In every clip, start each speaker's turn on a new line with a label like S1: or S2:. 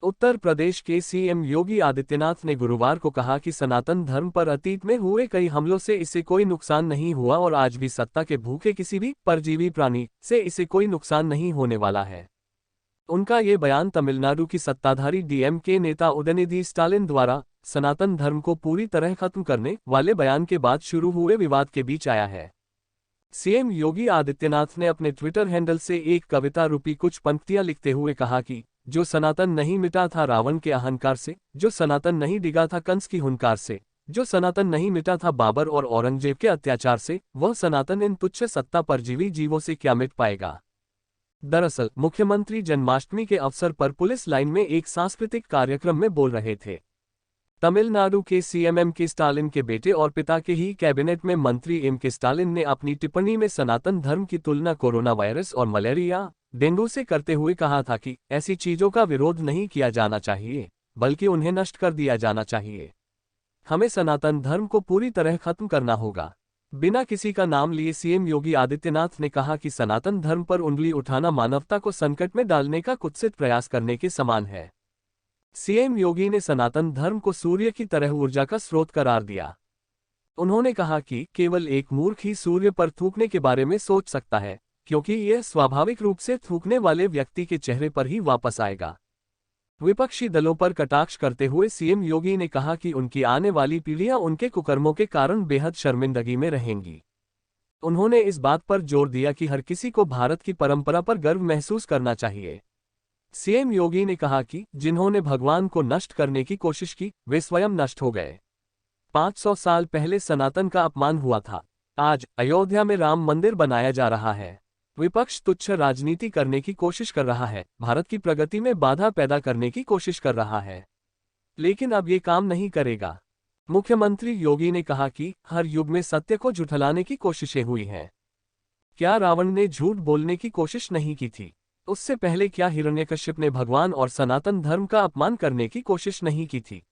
S1: उत्तर प्रदेश के सीएम योगी आदित्यनाथ ने गुरुवार को कहा कि सनातन धर्म पर अतीत में हुए कई हमलों से इसे कोई नुकसान नहीं हुआ और आज भी सत्ता के भूखे किसी भी परजीवी प्राणी से इसे कोई नुकसान नहीं होने वाला है। उनका ये बयान तमिलनाडु की सत्ताधारी डीएमके नेता उदयनिधि स्टालिन द्वारा सनातन धर्म को पूरी तरह खत्म करने वाले बयान के बाद शुरू हुए विवाद के बीच आया है। सीएम योगी आदित्यनाथ ने अपने ट्विटर हैंडल से एक कविता रूपी कुछ पंक्तियां लिखते हुए कहा कि जो सनातन नहीं मिटा था रावण के अहंकार से, जो सनातन नहीं डिगा था कंस की हुंकार से, जो सनातन नहीं मिटा था बाबर और औरंगजेब के अत्याचार से, वह सनातन इन तुच्छ सत्ता परजीवी जीवों से क्या मिट पाएगा। दरअसल मुख्यमंत्री जन्माष्टमी के अवसर पर पुलिस लाइन में एक सांस्कृतिक कार्यक्रम में बोल रहे थे। तमिलनाडु के सीएम एम.के. स्टालिन के बेटे और पिता के ही कैबिनेट में मंत्री एम.के. स्टालिन ने अपनी टिप्पणी में सनातन धर्म की तुलना कोरोना वायरस और मलेरिया, डेंगू से करते हुए कहा था कि ऐसी चीजों का विरोध नहीं किया जाना चाहिए, बल्कि उन्हें नष्ट कर दिया जाना चाहिए। हमें सनातन धर्म को पूरी तरह खत्म करना होगा। बिना किसी का नाम लिए सीएम योगी आदित्यनाथ ने कहा कि सनातन धर्म पर उंगली उठाना मानवता को संकट में डालने का कुत्सित प्रयास करने के समान है। सीएम योगी ने सनातन धर्म को सूर्य की तरह ऊर्जा का स्रोत करार दिया। उन्होंने कहा कि केवल एक मूर्ख ही सूर्य पर थूकने के बारे में सोच सकता है, क्योंकि यह स्वाभाविक रूप से थूकने वाले व्यक्ति के चेहरे पर ही वापस आएगा। विपक्षी दलों पर कटाक्ष करते हुए सीएम योगी ने कहा कि उनकी आने वाली पीढ़ियां उनके कुकर्मों के कारण बेहद शर्मिंदगी में रहेंगी। उन्होंने इस बात पर जोर दिया कि हर किसी को भारत की परंपरा पर गर्व महसूस करना चाहिए। सीएम योगी ने कहा कि जिन्होंने भगवान को नष्ट करने की कोशिश की, वे स्वयं नष्ट हो गए। 500 साल पहले सनातन का अपमान हुआ था। आज अयोध्या में राम मंदिर बनाया जा रहा है। विपक्ष तुच्छ राजनीति करने की कोशिश कर रहा है, भारत की प्रगति में बाधा पैदा करने की कोशिश कर रहा है, लेकिन अब ये काम नहीं करेगा। मुख्यमंत्री योगी ने कहा कि हर युग में सत्य को झुठलाने की कोशिशें हुई हैं। क्या रावण ने झूठ बोलने की कोशिश नहीं की थी? उससे पहले क्या हिरण्यकश्यप ने भगवान और सनातन धर्म का अपमान करने की कोशिश नहीं की थी?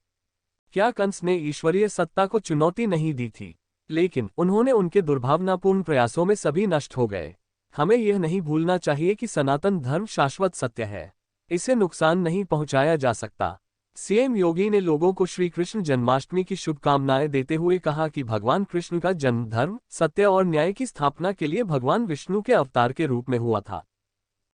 S1: क्या कंस ने ईश्वरीय सत्ता को चुनौती नहीं दी थी? लेकिन उन्होंने उनके दुर्भावनापूर्ण प्रयासों में सभी नष्ट हो गए। हमें यह नहीं भूलना चाहिए कि सनातन धर्म शाश्वत सत्य है, इसे नुकसान नहीं पहुंचाया जा सकता। सीएम योगी ने लोगों को श्री कृष्ण जन्माष्टमी की शुभकामनाएं देते हुए कहा कि भगवान कृष्ण का जन्म धर्म, सत्य और न्याय की स्थापना के लिए भगवान विष्णु के अवतार के रूप में हुआ था।